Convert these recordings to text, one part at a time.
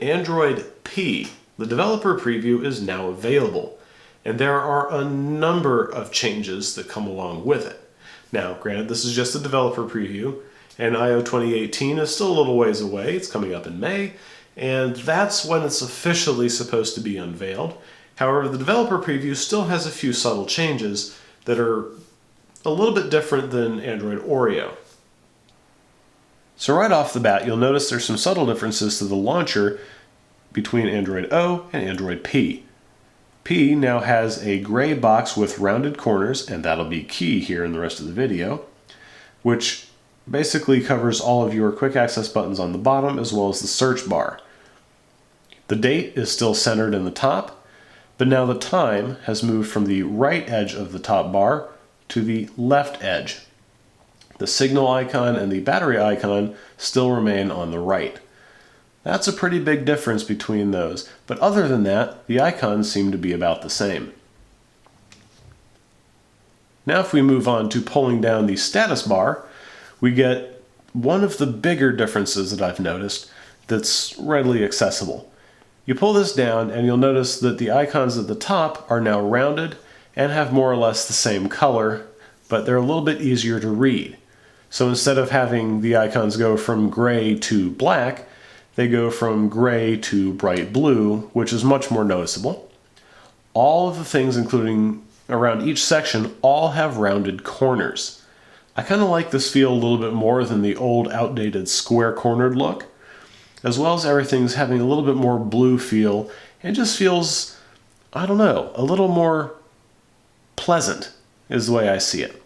Android P, the developer preview, is now available, and there are a number of changes that come along with it. Now, granted, this is just a developer preview, and I/O 2018 is still a little ways away. It's coming up in May, and that's when it's officially supposed to be unveiled. However, the developer preview still has a few subtle changes that are a little bit different than Android Oreo. So right off the bat, you'll notice there's some subtle differences to the launcher between Android O and Android P. P now has a gray box with rounded corners, and that'll be key here in the rest of the video, which basically covers all of your quick access buttons on the bottom as well as the search bar. The date is still centered in the top, but now the time has moved from the right edge of the top bar to the left edge. The signal icon and the battery icon still remain on the right. That's a pretty big difference between those, but other than that, the icons seem to be about the same. Now if we move on to pulling down the status bar, we get one of the bigger differences that I've noticed that's readily accessible. You pull this down and you'll notice that the icons at the top are now rounded and have more or less the same color, but they're a little bit easier to read. So instead of having the icons go from gray to black, they go from gray to bright blue, which is much more noticeable. All of the things, including around each section, all have rounded corners. I kind of like this feel a little bit more than the old outdated square-cornered look, as well as everything's having a little bit more blue feel, and just feels, I don't know, a little more pleasant is the way I see it.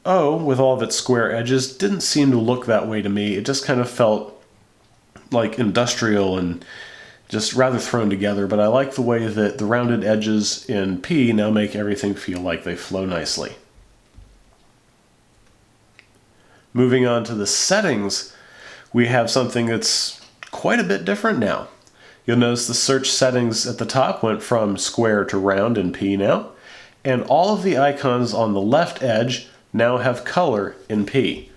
O, with all of its square edges, didn't seem to look that way to me. It just kind of felt like industrial and just rather thrown together, but I like the way that the rounded edges in P now make everything feel like they flow nicely. Moving on to the settings, we have something that's quite a bit different now. You'll notice the search settings at the top went from square to round in P now, and all of the icons on the left edge now have color in P.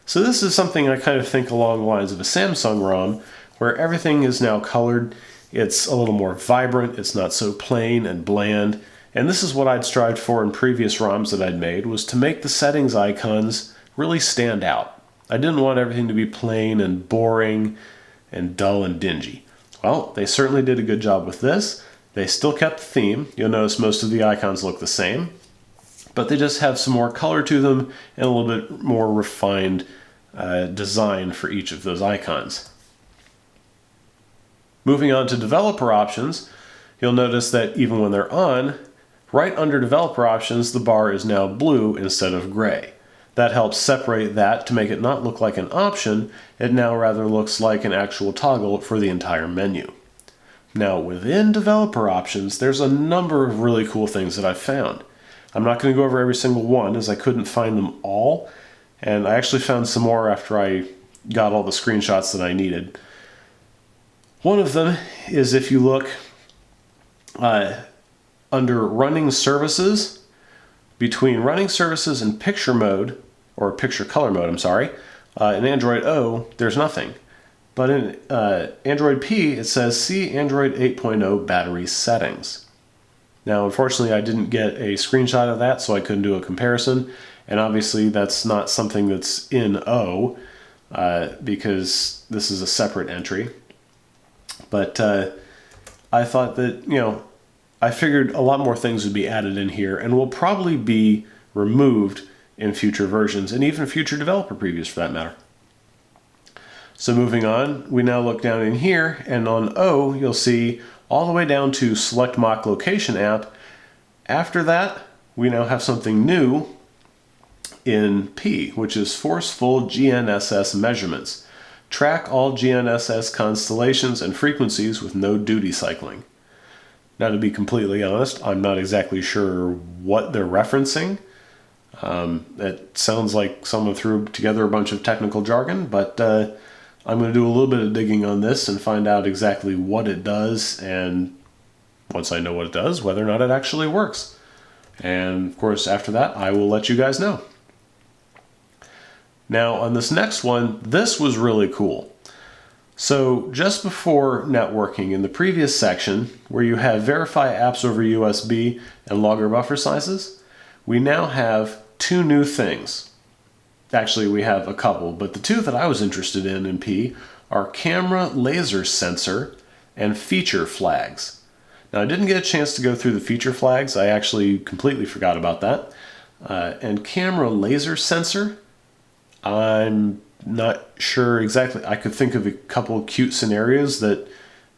So this is something I kind of think along the lines of a Samsung ROM, where everything is now colored. It's a little more vibrant, it's not so plain and bland, and this is what I'd strived for in previous ROMs that I'd made, was to make the settings icons really stand out. I didn't want everything to be plain and boring and dull and dingy. Well, they certainly did a good job with this. They still kept the theme. You'll notice most of the icons look the same, but they just have some more color to them and a little bit more refined design for each of those icons. Moving on to developer options, you'll notice that even when they're on, right under developer options, the bar is now blue instead of gray. That helps separate that to make it not look like an option. It now rather looks like an actual toggle for the entire menu. Now within developer options, there's a number of really cool things that I've found. I'm not going to go over every single one as I couldn't find them all, and I actually found some more after I got all the screenshots that I needed. One of them is if you look under running services, between running services and picture mode, or picture color mode, I'm sorry, in Android O, there's nothing. But in Android P, it says see Android 8.0 battery settings. Now, unfortunately, I didn't get a screenshot of that, so I couldn't do a comparison. And obviously, that's not something that's in O, because this is a separate entry. But I thought that, I figured a lot more things would be added in here and will probably be removed in future versions and even future developer previews for that matter. So moving on, we now look down in here, and on O, you'll see all the way down to Select Mock Location App. After that, we now have something new in P, which is Forceful GNSS Measurements. Track all GNSS constellations and frequencies with no duty cycling. Now, to be completely honest, I'm not exactly sure what they're referencing. It sounds like someone threw together a bunch of technical jargon, but I'm going to do a little bit of digging on this and find out exactly what it does, and once I know what it does, whether or not it actually works. And of course, after that, I will let you guys know. Now, on this next one, this was really cool. So just before networking, in the previous section, where you have verify apps over USB and logger buffer sizes, we now have two new things. Actually, we have a couple, but the two that I was interested in P are camera laser sensor and feature flags. Now, I didn't get a chance to go through the feature flags. I actually completely forgot about that. And camera laser sensor, I'm not sure exactly. I could think of a couple of cute scenarios that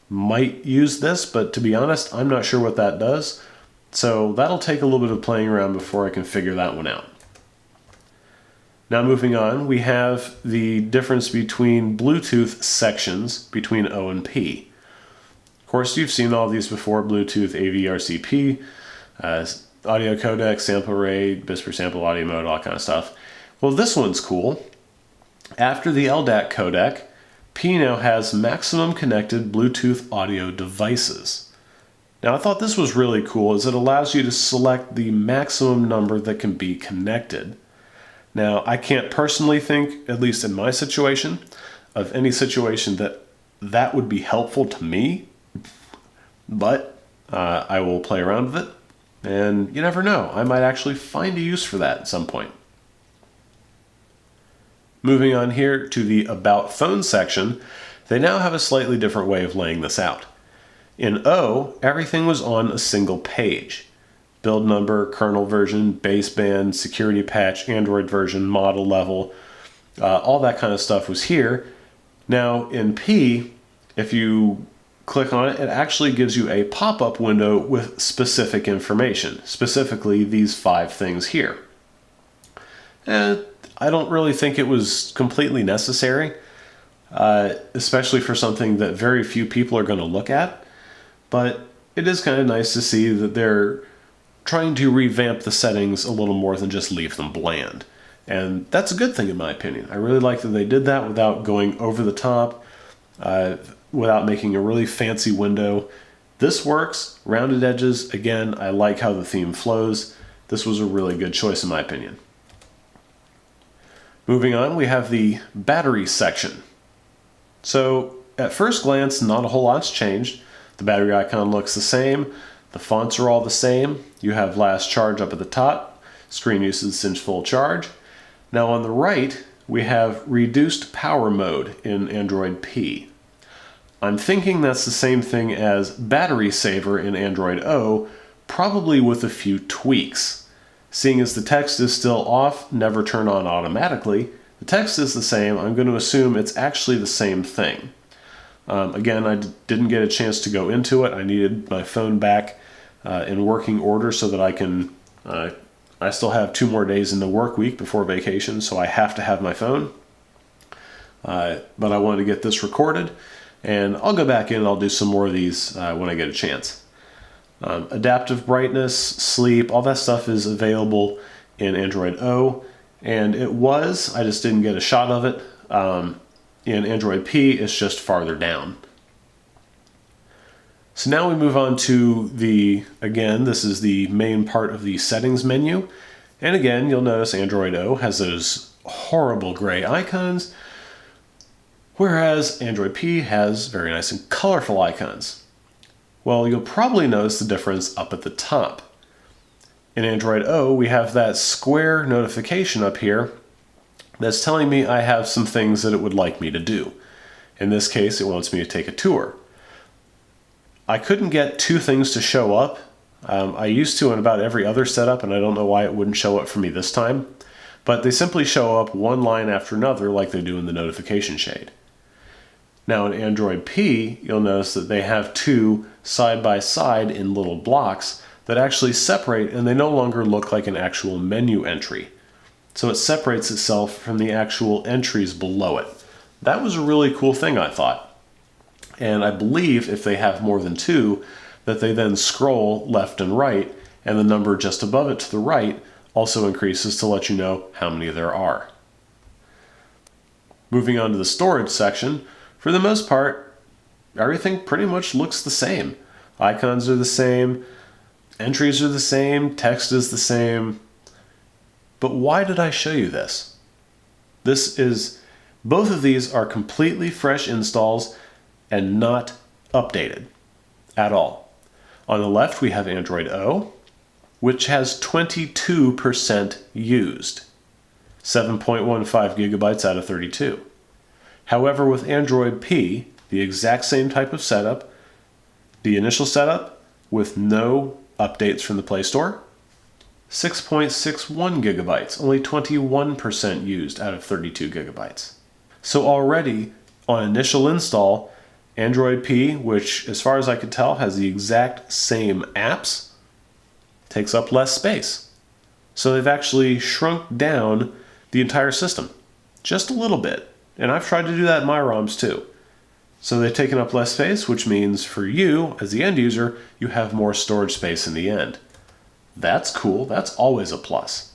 might use this, but to be honest, I'm not sure what that does. So that'll take a little bit of playing around before I can figure that one out. Now moving on, we have the difference between Bluetooth sections between O and P. Of course, you've seen all these before: Bluetooth, AV, RCP, audio codec, sample rate, bits per sample, audio mode, all kind of stuff. Well, this one's cool. After the LDAC codec, P now has maximum connected Bluetooth audio devices. Now, I thought this was really cool, as it allows you to select the maximum number that can be connected. Now, I can't personally think, at least in my situation, of any situation that would be helpful to me, but I will play around with it, and you never know, I might actually find a use for that at some point. Moving on here to the About Phone section, they now have a slightly different way of laying this out. In O, everything was on a single page. Build number, kernel version, baseband, security patch, Android version, model level, all that kind of stuff was here. Now in P, if you click on it, it actually gives you a pop-up window with specific information, specifically these 5 things here. And I don't really think it was completely necessary, especially for something that very few people are going to look at. But it is kind of nice to see that they're trying to revamp the settings a little more than just leave them bland. And that's a good thing in my opinion. I really like that they did that without going over the top, without making a really fancy window. This works. Rounded edges, again, I like how the theme flows. This was a really good choice in my opinion. Moving on, we have the battery section. So at first glance, not a whole lot's changed. The battery icon looks the same. The fonts are all the same. You have last charge up at the top. Screen usage since full charge. Now on the right, we have reduced power mode in Android P. I'm thinking that's the same thing as battery saver in Android O, probably with a few tweaks. Seeing as the text is still off, never turn on automatically, the text is the same. I'm going to assume it's actually the same thing. Again, I didn't get a chance to go into it. I needed my phone back in working order so that I can, I still have 2 more days in the work week before vacation, so I have to have my phone. But I wanted to get this recorded, and I'll go back in and I'll do some more of these when I get a chance. Adaptive brightness, sleep, all that stuff is available in Android O, and it was, I just didn't get a shot of it. In Android P, it's just farther down. So now we move on to again, this is the main part of the settings menu. And again, you'll notice Android O has those horrible gray icons, whereas Android P has very nice and colorful icons. Well, you'll probably notice the difference up at the top. In Android O, we have that square notification up here that's telling me I have some things that it would like me to do. In this case, it wants me to take a tour. I couldn't get 2 things to show up. I used to in about every other setup, and I don't know why it wouldn't show up for me this time. But they simply show up one line after another like they do in the notification shade. Now in Android P, you'll notice that they have 2 side by side in little blocks that actually separate, and they no longer look like an actual menu entry. So it separates itself from the actual entries below it. That was a really cool thing, I thought. And I believe if they have more than 2, that they then scroll left and right, and the number just above it to the right also increases to let you know how many there are. Moving on to the storage section, for the most part, everything pretty much looks the same. Icons are the same, entries are the same, text is the same. But why did I show you this? This is Both of these are completely fresh installs and not updated at all. On the left, we have Android O, which has 22% used, 7.15 gigabytes out of 32. However, with Android P, the exact same type of setup, the initial setup with no updates from the Play Store, 6.61 gigabytes, only 21% used out of 32 gigabytes. So already, on initial install, Android P, which as far as I could tell has the exact same apps, takes up less space. So they've actually shrunk down the entire system, just a little bit. And I've tried to do that in my ROMs too. So they've taken up less space, which means for you, as the end user, you have more storage space in the end. That's cool, that's always a plus.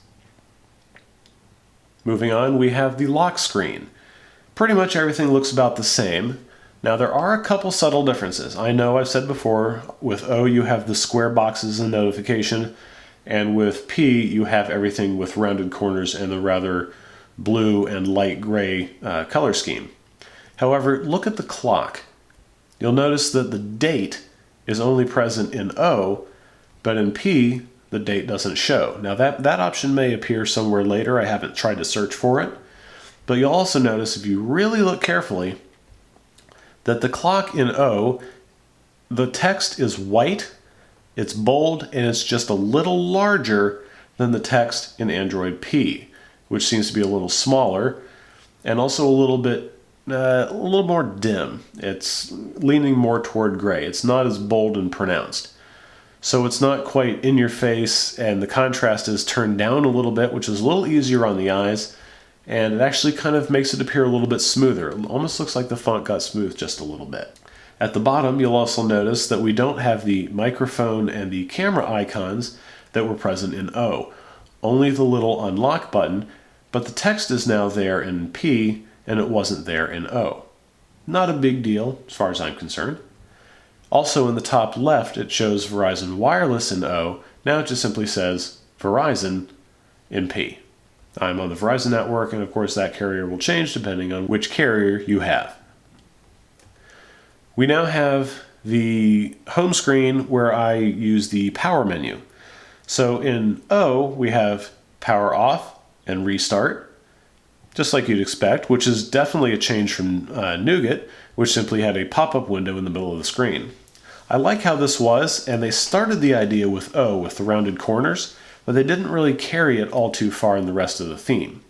Moving on, we have the lock screen. Pretty much everything looks about the same. Now there are a couple subtle differences. I know I've said before, with O you have the square boxes and notification, and with P you have everything with rounded corners and the rather blue and light gray color scheme. However, look at the clock. You'll notice that the date is only present in O, but in P the date doesn't show. Now that option may appear somewhere later. I haven't tried to search for it. But you'll also notice, if you really look carefully, that the clock in O, the text is white, it's bold, and it's just a little larger than the text in Android P, which seems to be a little smaller and also a little more dim. It's leaning more toward gray. It's not as bold and pronounced. So it's not quite in your face, and the contrast is turned down a little bit, which is a little easier on the eyes. And it actually kind of makes it appear a little bit smoother. It almost looks like the font got smooth just a little bit. At the bottom, you'll also notice that we don't have the microphone and the camera icons that were present in O. Only the little unlock button, but the text is now there in P, and it wasn't there in O. Not a big deal, as far as I'm concerned. Also in the top left, it shows Verizon Wireless in O. Now it just simply says Verizon in P. I'm on the Verizon network, and of course that carrier will change depending on which carrier you have. We now have the home screen where I use the power menu. So in O, we have power off and restart, just like you'd expect, which is definitely a change from Nougat, which simply had a pop-up window in the middle of the screen. I like how this was, and they started the idea with O with the rounded corners, but they didn't really carry it all too far in the rest of the theme.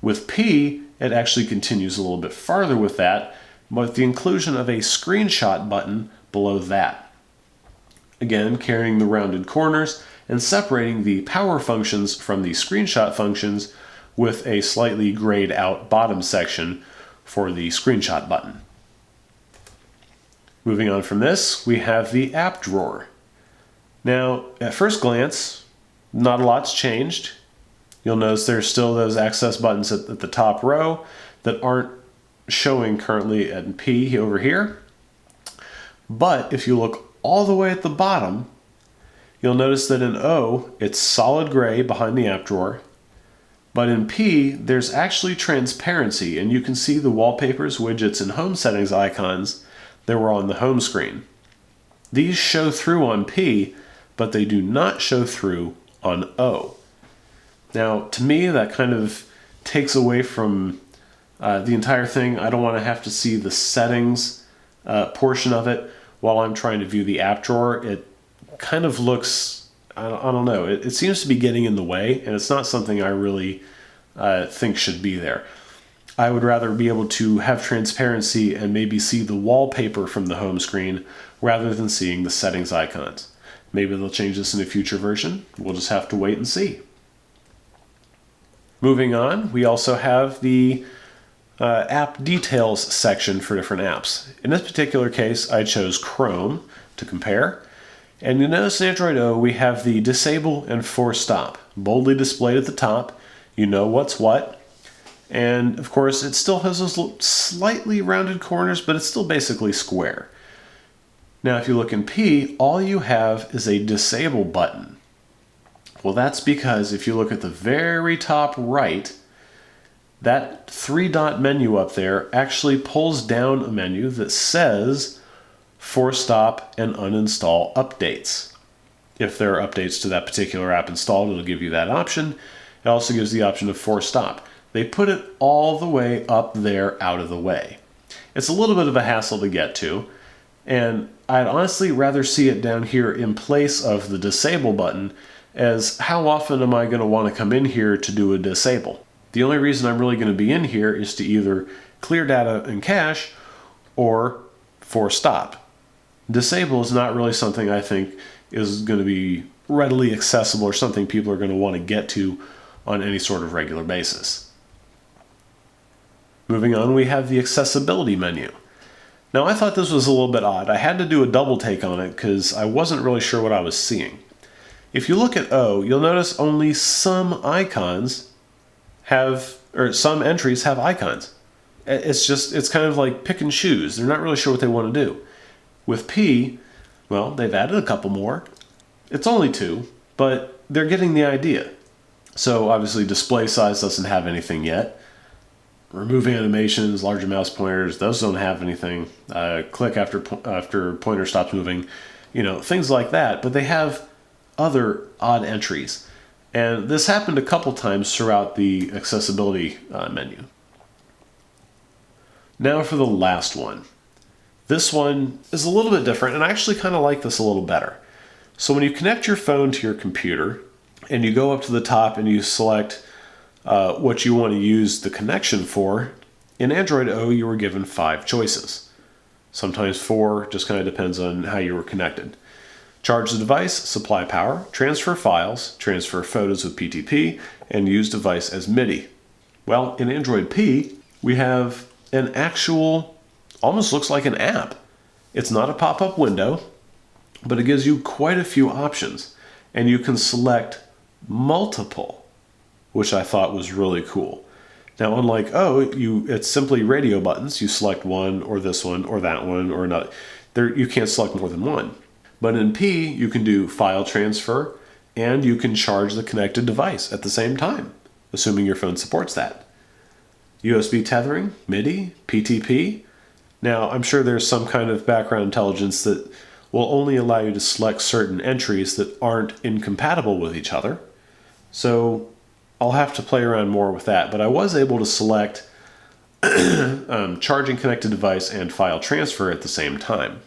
With P, it actually continues a little bit farther with that, but with the inclusion of a screenshot button below that. Again, carrying the rounded corners and separating the power functions from the screenshot functions with a slightly grayed out bottom section for the screenshot button. Moving on from this, we have the app drawer. Now, at first glance, not a lot's changed. You'll notice there's still those access buttons at the top row that aren't showing currently at P over here. But if you look all the way at the bottom, you'll notice that in O, it's solid gray behind the app drawer. But in P, there's actually transparency, and you can see the wallpapers, widgets, and home settings icons that were on the home screen. These show through on P, but they do not show through on O. Now, to me, that kind of takes away from the entire thing. I don't want to have to see the settings portion of it while I'm trying to view the app drawer. It kind of looks, I don't know, it seems to be getting in the way, and it's not something I really think should be there. I would rather be able to have transparency and maybe see the wallpaper from the home screen rather than seeing the settings icons. Maybe they'll change this in a future version. We'll just have to wait and see. Moving on, we also have the app details section for different apps. In this particular case, I chose Chrome to compare. And you'll notice in Android O, we have the disable and force stop boldly displayed at the top. You know what's what. And of course, it still has those slightly rounded corners, but it's still basically square. Now, if you look in P, all you have is a disable button. Well, that's because if you look at the very top right, that three-dot menu up there actually pulls down a menu that says force stop and uninstall updates. If there are updates to that particular app installed, it'll give you that option. It also gives the option of force stop. They put it all the way up there out of the way. It's a little bit of a hassle to get to, and I'd honestly rather see it down here in place of the disable button, as how often am I going to want to come in here to do a disable? The only reason I'm really going to be in here is to either clear data and cache or force stop. Disable is not really something I think is going to be readily accessible or something people are going to want to get to on any sort of regular basis. Moving on, we have the accessibility menu. Now, I thought this was a little bit odd. I had to do a double take on it because I wasn't really sure what I was seeing. If you look at O, you'll notice only some icons have, or some entries have icons. It's kind of like pick and choose. They're not really sure what they want to do. With P, well, they've added a couple more. It's only 2, but they're getting the idea. So obviously display size doesn't have anything yet. Removing animations, larger mouse pointers, those don't have anything. Click after pointer stops moving, things like that. But they have other odd entries. And this happened a couple times throughout the accessibility menu. Now for the last one. This one is a little bit different, and I actually kind of like this a little better. So when you connect your phone to your computer, and you go up to the top and you select what you want to use the connection for, in Android O you were given 5 choices. Sometimes 4, just kind of depends on how you were connected. Charge the device, supply power, transfer files, transfer photos with PTP, and use device as MIDI. Well, in Android P, we have an actual, almost looks like an app. It's not a pop-up window, but it gives you quite a few options, and you can select multiple, which I thought was really cool. Now, unlike it's simply radio buttons. You select one, or this one, or that one, or another. You can't select more than one. But in P, you can do file transfer, and you can charge the connected device at the same time, assuming your phone supports that. USB tethering, MIDI, PTP. Now, I'm sure there's some kind of background intelligence that will only allow you to select certain entries that aren't incompatible with each other. So I'll have to play around more with that, but I was able to select charging connected device and file transfer at the same time.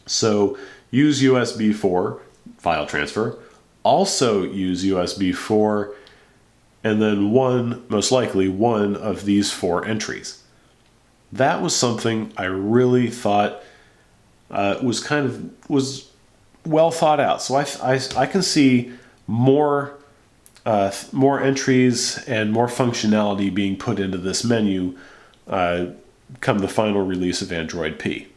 So use USB for file transfer, also use USB for, and then most likely one of these 4 entries. That was something I really thought was well thought out. So I can see more entries and more functionality being put into this menu come the final release of Android P.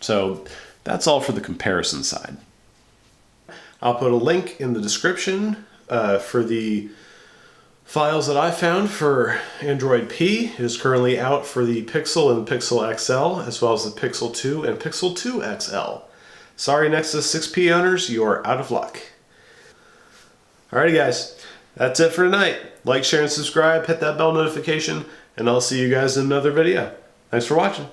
So that's all for the comparison side. I'll put a link in the description for the files that I found for Android P. It is currently out for the Pixel and Pixel XL, as well as the Pixel 2 and Pixel 2 XL. Sorry, Nexus 6P owners, you are out of luck. Alrighty guys, that's it for tonight. Like, share, and subscribe, hit that bell notification, and I'll see you guys in another video. Thanks for watching.